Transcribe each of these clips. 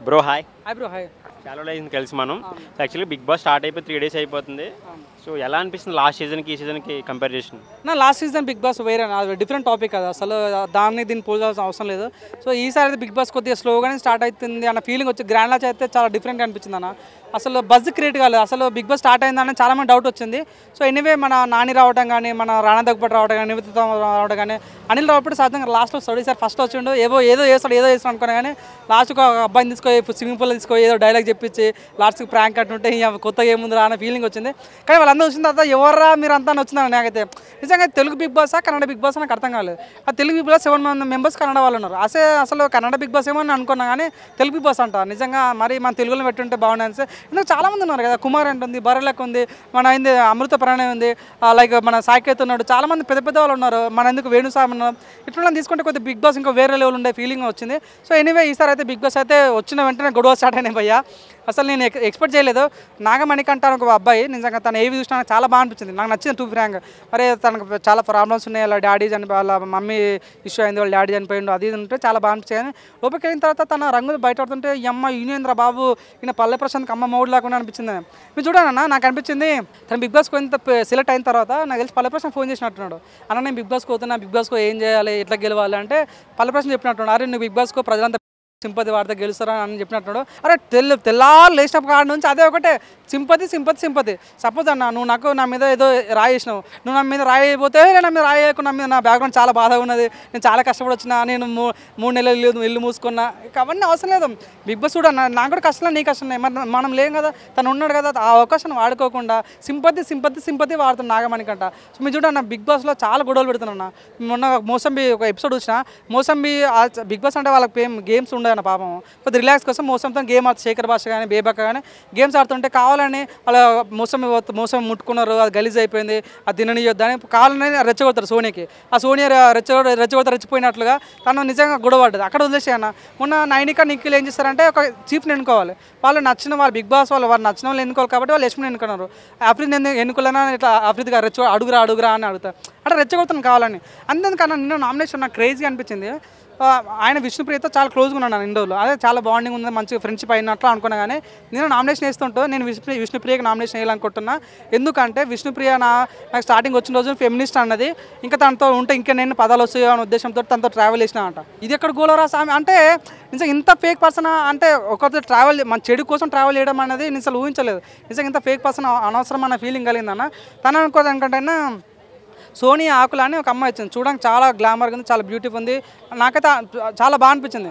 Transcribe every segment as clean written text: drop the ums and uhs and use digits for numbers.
Bro hi. Hi bro hi. చాలా రోజులు కలిసి మనం యాక్చువల్లీ బిగ్ బాస్ స్టార్ట్ అయిపోయి 3 days అయిపోతుంది. సో ఎలా అనిపిస్తుంది లాస్ట్ సీజన్కి ఈ సీజన్కి కంపేర్ చేసిన? నా లాస్ట్ సీజన్ బిగ్ బాస్ వేరే డిఫరెంట్ టాపిక్ కదా, అసలు దీన్ని పోల్చాల్సిన అవసరం లేదు. సో ఈసారి అయితే బిగ్ బాస్ కొద్దిగా స్లోగానే స్టార్ట్ అవుతుంది అన్న ఫీలింగ్ వచ్చి గ్రాండ్ లాచ్ అయితే చాలా డిఫరెంట్గా అనిపించింది అన్న. అసలు బజ్ క్రియేట్ కాలేదు, అసలు బిగ్ బాస్ స్టార్ట్ అయిందని చాలా మంది డౌట్ వచ్చింది. సో ఎనీవే మన నాని రావడం కానీ, మన రాణా దగ్గుబాటు రావడం కానీ, నివేదిత రావడం కానీ, అనిల్ రావడం సాధ్యంగా లాస్ట్లో స్టడీ సార్ ఫస్ట్ వచ్చిండు ఏదో చేస్తాడు అనుకున్నా కానీ లాస్ట్కి ఒక అబ్బాయిని తీసుకొని స్విమ్మింగ్ పూల్ తీసుకొని ఏదో డైలాగ్ చెప్పించి లాస్ట్కి ప్రాంక్ అంటుంటే కొత్తగా ఏముంది రా అన్న ఫీలింగ్ వచ్చింది. కానీ వాళ్ళందరూ వచ్చిన తర్వాత ఎవర్రా మీరు అంతా వచ్చిందని నాకైతే నిజంగా తెలుగు బిగ్ బాసా కన్నడ బిగ్ బాస్ నాకు అర్థం కాలేదు. ఆ Telugu Bigg Boss 7 members Kannada వాళ్ళు ఉన్నారు. అసలు కన్నడ బిగ్ బాస్ ఏమో అని అనుకున్నా కానీ తెలుగు బిగ్ బాస్ అంట నిజంగా మరి మన తెలుగులో పెట్టుంటే బాగుండని. ఎందుకు చాలా మంది ఉన్నారు కదా, కుమార్ ఉంటుంది, బర్రెలక్ ఉంది, మన అయింది అమృత ప్రణయ్ ఉంది, లైక్ మన సాకేత్ ఉన్నాడు, చాలా మంది పెద్ద పెద్ద వాళ్ళు ఉన్నారు. మన ఎందుకు వేణుస్వామి ఉన్నారు. ఇట్లా తీసుకుంటే కొద్దిగా బిగ్ బాస్ ఇంకా వేరే లెవెల్ ఉండే ఫీలింగ్ వచ్చింది. సో ఎనీవే ఈసారి అయితే బిగ్ బాస్ అయితే వచ్చిన వెంటనే గొడవ స్టార్ట్ అయినాయి భయ్యా. అసలు నేను ఎక్స్పెక్ట్ చేయలేదు. నాగమణికంట ఒక అబ్బాయి నిజంగా తను ఏవి చూసినా చాలా బాగా అనిపించింది, నాకు నచ్చింది టూ ఫ్రాంక్. మరి తనకు చాలా ప్రాబ్లమ్స్ ఉన్నాయి, వాళ్ళ డాడీ చనిపోయి వాళ్ళ మమ్మీ ఇష్యూ అయింది, వాళ్ళ డాడీ చనిపోయిండు, అది ఉంటే చాలా బాగా అనిపించింది. కానీ లోపలికి వెళ్ళిన తర్వాత తన రంగులు బయట పడుతుంటే ఈ అమ్మ యూనియేంద్ర బాబు ఈయన పల్లె ప్రశాంత్కి అమ్మ మౌడు లేకుండా అనిపించింది. మీరు చూడన్నా నాకు అనిపించింది తను బిగ్ బాస్కి కొంత సెలెక్ట్ అయిన తర్వాత నాకు తెలిసి పల్లె ప్రశాంత్ ఫోన్ చేసినట్టున్నాడు, అన్న నేను బిగ్ బాస్కి పోతున్నా, బిగ్ బాస్కి ఏం చేయాలి, ఎట్లా గెలవాలి అంటే పల్లె ప్రశాంత్ చెప్పినట్టున్నాడు, అరే నువ్వు బిగ్ బాస్కు ప్రజలంతా సింపతి వాడితే గెలుస్తారా అని చెప్పినట్టున్నాడు. అరే తెల్లారు లేచినప్పుడు కాడ నుంచి అదే ఒకటే సింపతి. సపోజ్ అన్న నువ్వు నాకు నా మీద ఏదో రాయి వేసినావు, నువ్వు నా మీద రాయి అయిపోతే నా మీద రాయి వేయకుండా నా మీద నా బ్యాక్గ్రౌండ్ చాలా బాధగా ఉన్నది, నేను చాలా కష్టపడి వచ్చిన, నేను 3 నెలలు ఇల్లు మూసుకున్నా, ఇక అవన్నీ అవసరం లేదు. బిగ్ బాస్ కూడా నాకు కూడా కష్టం, నీ కష్టం మరి మనం లేం కదా, తను ఉన్నాడు కదా, ఆ అవకాశాన్ని వాడుకోకుండా సింపతి వాడుతున్నాను నాగమణికంట. సో మీరు చూడన్న బిగ్ బాస్లో చాలా గొడవలు పెడుతున్నా. మొన్న మోసంబి ఒక ఎపిసోడ్ చూసిన, మోసంబి బిగ్ బాస్ అంటే వాళ్ళకి గేమ్స్ ఉండే అన్న పాపం, కొద్దిగా రిలాక్స్ కోసం మోసంతో గేమ్ ఆడుతుంది, శేఖర్ భాష కానీ బేబక్క కానీ గేమ్స్ ఆడుతుంటే కావాలని వాళ్ళ మోసం ముట్టుకున్నారు, అది గలీజ్ అయిపోయింది, అది తిననియొద్దు అని కావాలని రెచ్చగొడతారు సోనియాకి. ఆ సోనియా రెచ్చిపోయినట్లుగా తను నిజంగా గొడవడ్డది, అక్కడ వదిలేసాయన్న. మొన్న నైనికా నిఖిల్ ఏం చేస్తారంటే ఒక చీఫ్ని ఎన్నుకోవాలి, వాళ్ళు నచ్చిన వాళ్ళు బిగ్ బాస్ వాళ్ళు నచ్చిన వాళ్ళు ఎన్నుకోవాలి కాబట్టి వాళ్ళు యశ్మిని ఎన్నుకున్నారు. ఆఫ్రిద్ ఎన్నుకోలేనా ఇట్లా ఆఫ్రిద్ గారు అడుగురా అని అడుగుతారు, అట్లా రెచ్చగొడుతున్నాను కావాలని. అందుకన్నా నిన్న నామినేషన్ నాకు క్రేజీగా అనిపించింది. ఆయన విష్ణుప్రియతో చాలా క్లోజ్గా ఉన్నాను నేను ఇండోర్లో, అదే చాలా బాండింగ్ ఉంది, మంచి ఫ్రెండ్షిప్ అయినట్లు అనుకున్నా. కానీ నేను నామినేషన్ వేస్తుంటూ నేను విష్ణుప్రియకి నామినేషన్ వేయాలనుకుంటున్నా. ఎందుకంటే విష్ణుప్రియ నాకు స్టార్టింగ్ వచ్చిన రోజు ఫెమినిస్ట్ అన్నది, ఇంకా తనతో ఉంటే ఇంకా నేను పదాలు వస్తాయి అనే ఉద్దేశంతో తనతో ట్రావెల్ చేసినా అంట. ఇది ఎక్కడ గోలరా సామి అంటే నిజంగా ఇంత ఫేక్ పర్సన్ అంటే ఒకరితో ట్రావెల్ మన చెడు కోసం ట్రావెల్ చేయడం అనేది నేను అసలు ఊహించలేదు. నిజంగా ఇంత ఫేక్ పర్సన్ అనవసరం అన్న ఫీలింగ్ కలిగిందన్న. తను అనుకోదనుకుంటే సోనియా ఆకుల అని ఒక అమ్మాయి వచ్చింది, చూడడానికి చాలా గ్లామర్గా ఉంది, చాలా బ్యూటిఫుల్ ఉంది, నాకైతే చాలా బాగా అనిపించింది.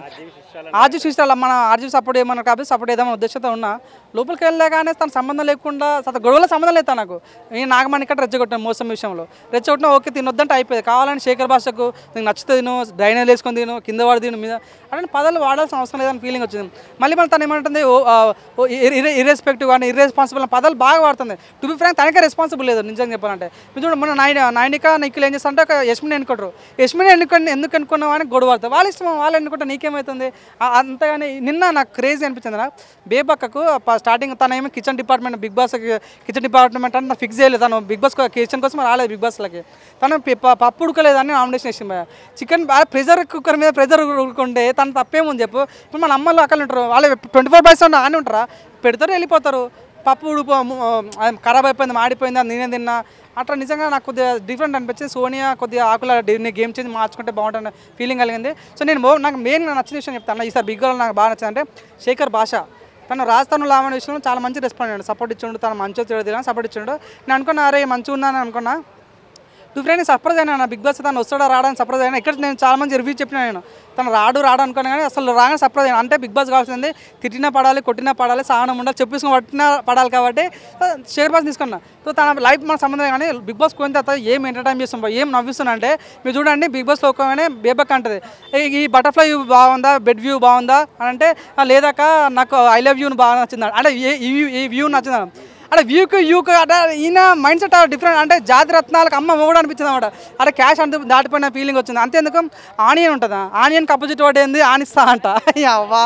ఆర్జీ శిష్టాలు మన ఆర్జీ సపోర్ట్ ఏమన్నా కాబట్టి సపోర్ట్ ఏదైనా ఉద్దేశంతో ఉన్నా, లోపలికి వెళ్ళగానే తన సంబంధం లేకుండా గొడవల సంబంధం లేదు తనకు. నేను నాగమణికంటే రెచ్చగొట్టాను మోసం విషయంలో, రెచ్చగొట్టినా ఓకే తినొద్దంటే అయిపోయింది, కావాలని శేఖర్ భాషకు నీకు నచ్చితే తిను, డ్రైనేజ్ వేసుకొని తిను, కింద వాడి తిను మీద అలాంటి పదాలు వాడాల్సిన అవసరం లేదని ఫీలింగ్ వచ్చింది. మళ్ళీ తను ఏమంటుంది ఇర్రెస్పెక్టివ్ కానీ ఇర్రెస్పాన్సిబుల్ పదాలు బాగా వాడుతుంది. టు బి ఫ్రాంక్ తనకే రెస్పాన్సిబుల్ లేదు నిజంగా చెప్పాలంటే. మీరు చూడండి మొన్న నైనికా నిఖిల్ ఏం చేస్తారంటే ఒక యశ్మిని ఎన్నుకుంటారు, యశ్మిని ఎందుకు ఎన్నుకున్నావు అని గొడవ పడతారు, వాళ్ళ ఇష్టం వాళ్ళు ఎన్నుకుంటే నీకేమవుతుంది అంతగాని. నిన్న నాకు క్రేజీ అనిపించింది నాకు బేబక్కకు స్టార్టింగ్ తన ఏమో kitchen department Bigg Boss kitchen department అంటే ఫిక్స్ చేయలేదు, తను బిగ్ బాస్ కిచెన్ కోసం రాలేదు బిగ్ బాస్లకి, తను పప్పు ఉడకలేదని నామినేషన్ వేసింది. చికెన్ ప్రెజర్ కుక్కర్ మీద ప్రెజర్ ఉడుకుంటే తను తప్పేముంది చెప్పు. ఇప్పుడు మన అమ్మలు అక్కలు ఉంటారు, వాళ్ళు 24/7 అని ఉంటారా, పెడతారు వెళ్ళిపోతారు, పప్పు ఖరాబ్ అయిపోయింది మాడిపోయింది అది నేనే తిన్నా అట్లా. నిజంగా నాకు కొద్దిగా డిఫరెంట్ అనిపించింది. సోనియా కొద్దిగా ఆకుల గేమ్ చేంజ్ మార్చుకుంటే బాగుంటుంది ఫీలింగ్ కలిగింది. సో నాకు మెయిన్ నచ్చిన విషయం చెప్తాను ఈసారి బిగ్ బాస్ నాకు బాగా నచ్చిందంటే శేఖర్ భాష. తను రాజస్థాన్ లావణ విషయంలో చాలా మంచి రెస్పాండ్ అయ్యాడు, సపోర్ట్ ఇచ్చిండు, తను మంచిగా తిరగదు సపోర్ట్ ఇచ్చిండు. నేను అనుకున్నా అరే మంచిగా ఉన్నాను అనుకున్నా. డిఫరెంట్ సర్ప్రైజ్ అయినా బిగ్ బాస్ తను వస్తాడా రావడానికి సర్ప్రైజ్ అయినా. ఇక్కడ నేను చాలా మంది రివ్యూ చెప్పినా, నేను తను రాడు అనుకున్నా కానీ అసలు రాగానే సర్ప్రైజ్ అయినా. అంటే బిగ్ బాస్ కావాల్సింది తిట్టినా పడాలి, కొట్టినా పడాలి, సహనం ఉండాలి, చెప్పుకొని పట్టినా పడాలి కాబట్టి షేర్ బాస్ తీసుకున్నా. సో తన లైఫ్ మన సంబంధం కానీ బిగ్ బాస్ పోయిన తర్వాత ఏం ఎంటర్టైన్ చేస్తాం, ఏం నవ్విస్తున్నా అంటే మీరు చూడండి బిగ్ బాస్లో ఒక్కగానే బేబక్ అంటది ఈ బటర్ఫ్లై వ్యూ బాగుందా, బెడ్ వ్యూ బాగుందా అని అంటే లేదాక నాకు ఐ లవ్ యూని బాగా నచ్చింది అంటే ఈ వ్యూ నచ్చింది అంటే వ్యూకి అంటే ఈయన మైండ్ సెట్ డిఫరెంట్. అంటే జాతి రత్నాలకు అమ్మ మొగడు అనిపించింది అనమాట. అంటే క్యాష్ అంత దాటిపోయిన ఫీలింగ్ వచ్చింది. అంతేందుకు ఆనియన్ ఉంటుందా, ఆనియన్కి అపోజిట్ వాడు ఏంది ఆనిస్తా అంట. అవ్వా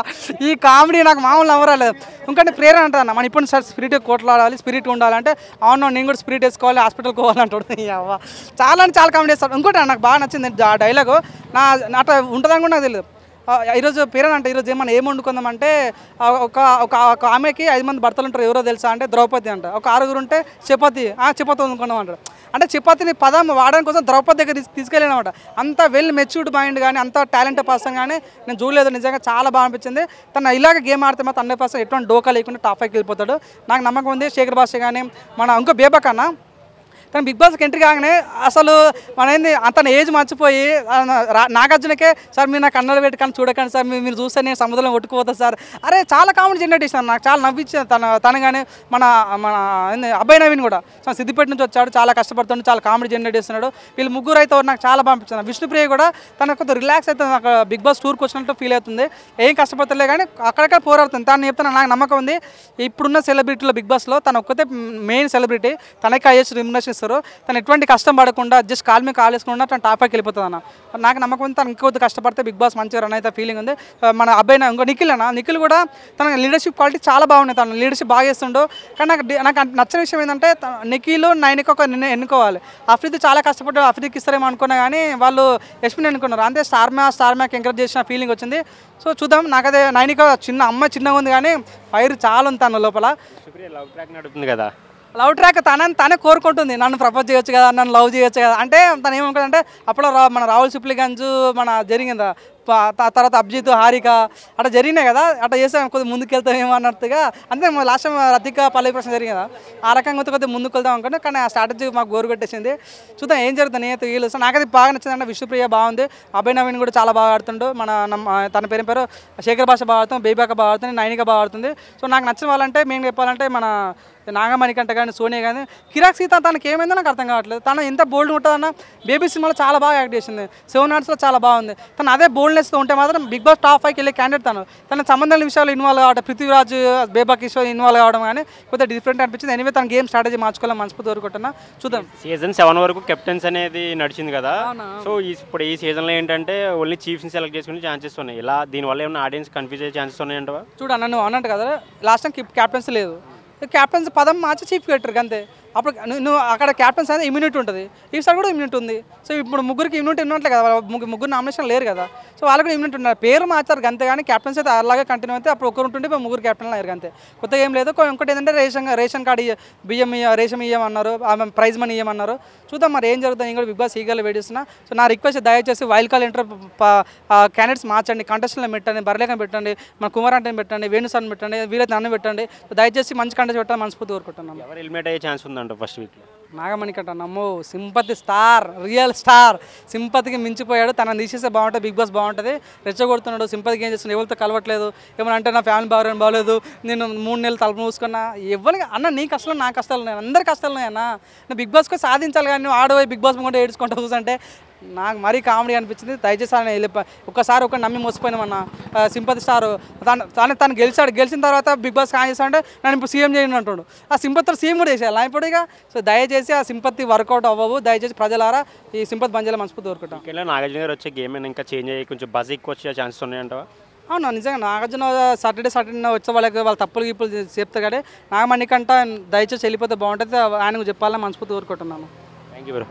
ఈ కామెడీ నాకు మామూలు నవ్వరాలేదు. ఇంకంటే ప్రేరణ అంటుందన్న మన ఇప్పుడు సార్ స్పిరిట్ కొట్లాడాలి, స్పిరిట్ ఉండాలంటే అవును నేను కూడా స్పిరిట్ వేసుకోవాలి, హాస్పిటల్కి పోవాలంటాడు. అవ్వ చాలా కామెడీ చేస్తాడు. ఇంకోటి నాకు బాగా నచ్చింది ఆ డైలాగు, నా అట్లా ఉంటుందని కూడా నాకు తెలియదు. ఈరోజు పేరు అంటే ఈరోజు ఏమన్నా ఏం వండుకుందామంటే ఒక ఒక ఒక ఆమెకి 5 మంది భర్తలు ఉంటారు, ఎవరో తెలుసా అంటే ద్రౌపది అంట. ఒక 6 ఉంటే చపాతి చపాతి వండుకున్నాం అంటారు. అంటే చపాతీని పదం వాడడం కోసం ద్రౌపది దగ్గర తీసుకెళ్ళానమాట. అంత వెల్ మెచ్యూర్డ్ మైండ్ కానీ అంత టాలెంట్ పర్సన్ కానీ నేను చూడలేదు. నిజంగా చాలా బాగా అనిపించింది. తను ఇలాగ గేమ్ ఆడితే మాత్రం 100% ఎటువంటి డోకా లేకుండా టాప్ 5కి వెళ్ళిపోతాడు. నాకు నమ్మకం ఉంది. శేఖర్ భాష కానీ మన ఇంకో బేబక్ అన్న తను బిగ్ బాస్కి ఎంట్రీ కాగానే అసలు మన ఏంది తన ఏజ్ మర్చిపోయి నాగార్జునకే సార్ మీరు నాకు అన్నలు పెట్టి కానీ చూడకండి సార్, మీరు చూస్తే నేను సముద్రంలో కొట్టుకుపోతాను సార్, అరే చాలా కామెడీ జనరేట్ చేశాను. నాకు చాలా నవ్వించింది తను కానీ మన మన అబ్బాయి నవీన్ కూడా సిద్దిపేట నుంచి వచ్చాడు, చాలా కష్టపడుతుండు, చాలా కామెడీ జనరేట్ చేస్తున్నాడు. వీళ్ళు ముగ్గురు అయితే నాకు చాలా బాగా అనిపించింది. విష్ణుప్రియ కూడా తన కొంత రిలాక్స్ అవుతుంది, నాకు బిగ్ బాస్ టూర్కి వచ్చినట్టు ఫీల్ అవుతుంది. ఏం కష్టపడతలే కానీ అక్కడక్కడ పోరాడుతుంది. తను చెప్తాను నాకు నమ్మకం ఉంది. ఇప్పుడున్న సెలబ్రిటీలో బిగ్ బాస్లో తను ఒక్కతే మెయిన్ సెలబ్రిటీ. తనకి హైయెస్ట్ రెమ్యునరేషన్ ఇస్తారు. తను ఎటువంటి కష్టం పడకుండా జస్ట్ కాల్ మీద కాల్ వేసుకుండా తను టాప్ 5కి వెళ్ళిపోతుంది అన్న. నాకు నమ్మకం ఉంది. తను ఇంకొద్ది కష్టపడితే బిగ్ బాస్ మంచిగా రన్ అయితే ఫీలింగ్ ఉంది. మన అబ్బాయి ఇంకో నిఖిల్ కూడా తన లీడర్షిప్ క్వాలిటీ చాలా బాగున్నాయి. తను లీడర్షిప్ బాగా చేస్తుండో. కానీ నాకు నచ్చిన విషయం ఏంటంటే నిఖిల్ నైన్కి ఒక ఎన్నుకోవాలి. అఫ్రీది చాలా కష్టపడి అఫ్రీదికి ఇస్తారేమో అనుకున్నా కానీ వాళ్ళు యశ్మిని ఎన్నుకున్నారు. అంతే స్టార్ మ్యాక్ ఎంకరేజ్ చేసిన ఫీలింగ్ వచ్చింది. సో చూద్దాం. నాకదే నైన్కి చిన్న అమ్మాయి చిన్నగా ఉంది కానీ ఫైర్ చాలా ఉంది తన లోపల. లవ్ ట్రాక్ నడుపుతుంది కదా, లవ్ ట్రాక్ తనే కోరుకుంటుంది నన్ను ప్రపోజ్ చేయొచ్చు కదా, నన్ను లవ్ చేయొచ్చు కదా. అంటే తను ఏమనుకుందంటే అప్పుడు మన రాహుల్ సిప్లిగంజ్ మన జరిగిందా తర్వాత అభిజిత్ హారిక అట్లా జరిగినాయి కదా, అట్లా చేస్తే కొద్దిగా ముందుకు వెళ్తామేమో అన్నట్టుగా. అంతే లాస్ట్ టైం రతిక పల్లవి ప్రశ్న జరిగింది కదా, ఆ రకంగా కొద్దిగా ముందుకు వెళ్తాం అనుకుంటే. కానీ ఆ స్ట్రాటజీ మాకు గోరు పెట్టేసింది. చూద్దాం ఏం జరుగుతుంది. నేనైతే వీళ్ళు నాకైతే బాగా నచ్చింది. అంటే విష్ణుప్రియ బాగుంది, అభయ్ నవీన్ కూడా చాలా బాగా ఆడుతుండు, తన పేరు శేఖర్ భాష బాగా ఆడుతుంది, బేబాక బాగా ఆడుతుంది, నైనిక బాగా ఆడుతుంది. సో నాకు నచ్చిన వాళ్ళంటే మేము చెప్పాలంటే మన నాగమణికంట కానీ సోనియా కానీ. కిరాక్ సీత తనకి ఏమైందో నాకు అర్థం కావట్లేదు. తను ఎంత బోల్డ్ ఉంటుందన్న బేబీ సినిమాలో చాలా బాగా యాక్ట్ చేసింది, 7 Artsలో చాలా బాగుంది. తను అదే బోల్డ్నెస్తో ఉంటే మాత్రం బిగ్ బాస్ టాప్ 5కి వెళ్ళే క్యాండిడేట్. తన సంబంధాల విషయాలు ఇన్వాల్వ్ కావడం, పృథ్వీరాజ్ బేబా కిషోర్ ఇన్వాల్వ్ కావడం కానీ కొద్దిగా డిఫరెంట్ అనిపించింది. ఎనివే తన గేమ్ స్ట్రాటజీ మార్చుకోవాలని మనస్ఫూర్తి కోరుకుంటున్నా. చూద్దాం. సీజన్ 7 వరకు కెప్టెన్స్ అనేది నడిచింది కదా. సో ఇప్పుడు ఈ సీజన్లో ఏంటంటే ఓన్లీ చీఫ్ని సెలెక్ట్ చేసుకునే ఛాన్సెస్ ఉన్నాయి. ఇలా దీనివల్ల ఏమైనా ఆడియన్స్ కన్ఫ్యూజ్ అయ్యే ఛాన్సెస్ ఉన్నాయంటవా? చూడన్న నువ్వు అన్నట్టు కదా లాస్ట్ టైం క్యాప్టెన్స్ లేదు, క్యాప్టెన్స్ పదం మార్చి చీఫ్ పెట్టరు అంతే. అప్పుడు నువ్వు అక్కడ క్యాప్టెన్స్ అనేది ఇమ్యూనిటీ ఉంటుంది, ఈసారి కూడా ఇమ్యూనిటీ ఉంది. సో ఇప్పుడు ముగ్గురికి ఇమ్యూనిటీ ఉన్నట్లే కదా, ముగ్గురు నామినేషన్ లేరు కదా. సో వాళ్ళకి కూడా ఇమ్యూనిటీ ఉన్నారు, పేరు మార్చారు అంతే. కానీ క్యాప్టెన్స్ అయితే అలాగే కంటిన్యూ అయితే అప్పుడు ఒకరు ఉంటుండే ముగ్గురు క్యాప్టెన్లు అయ్యారు అంతే. కొత్తగా ఏం లేదు. ఇంకోటి ఏంటంటే రేషన్ కార్డు బియ్యం రేషన్ ఇవ్వమన్నారు, ప్రైజ్ మనీ ఇవ్వమన్నారు. చూద్దాం మరి ఏం జరుగుతుంది. నేను కూడా బిగ్ బాస్ ఈగర్లో వెయిట్ చేస్తున్నా. సో నా రిక్వెస్ట్ దయచేసి వైల్డ్ కార్డ్ ఎంటర్ క్యాండిడేట్స్ మార్చండి, కంటెస్టెంట్లో పెట్టండి, బర్లేకని పెట్టండి, మన కుమార్ అంటే పెట్టండి, వేణుసార్ని పెట్టండి, వీరైతే నన్ను పెట్టండి. దయచేసి మంచి కంటెస్ట్ పెట్టాలని మనస్ఫూర్తి కోరుకుంటున్నాను. ఎవరు ఎలిమినేట్ అయ్యే ఛాన్స్ ఉందంట ఫస్ట్ వీక్లో? నాగమణికంట నమ్మో సింపతి స్టార్, రియల్ స్టార్, సింపతికి మించిపోయాడు. తనని తీసేస్తే బాగుంటుంది, బిగ్ బాస్ బాగుంటుంది. రెచ్చగొడుతున్నాడు, సింపతికి ఏం చేస్తున్నాడు, ఎవరితో కలవట్లేదు. ఏమన్నా అంటే నా ఫ్యామిలీ బాగోలేదు, నేను 3 నెలలు తలుపు మూసుకున్నా. ఎవరికి అన్న నీ కష్టాలు నా కష్టాలు ఉన్నాయి, అందరి కష్టాలు ఉన్నాయి అన్న. నేను బిగ్ బాస్కి సాధించాలి కానీ నువ్వు ఆడపోయి బిగ్ బాస్ ముందు ఏడ్చుకుంటా చూసంటే నాకు మరీ కామెడీ అనిపించింది. దయచేసి ఆయన ఒక్కసారి ఒక నమ్మి మోసపోయినామన్న సింపతి స్టార్. తను గెలిచిన తర్వాత బిగ్ బాస్ కాన్ చేస్తాడంటే నన్ను ఇప్పుడు సీఎం చేయండి అంటాడు. ఆ సింపతితో సీఎం కూడా చేసేయాలి ఇప్పుడు ఇక. సో దయచేసి ఆ సింపతి వర్కౌట్ అవ్వవు. దయచేసి ప్రజలారా ఈ సింపతి బంద్ చేయాలి మనస్ఫూర్తి కోరుకుంటాం. నాగార్జున గారు వచ్చే గేమ్ ఇంకా చేంజ్ అయ్యి కొంచెం బజ్ ఎక్కువ వచ్చే ఛాన్సెస్ ఉన్నాయంట. అవునా నిజంగా నాగార్జున సాటర్డే వచ్చే వాళ్ళ తప్పులు గిప్పులు చెప్తే కానీ నాగమణికంట దయచేసి వెళ్ళిపోతే బాగుంటుంది. ఆయనకు చెప్పాలని మనస్ఫూర్తి కోరుకుంటున్నాను. Thank you bro.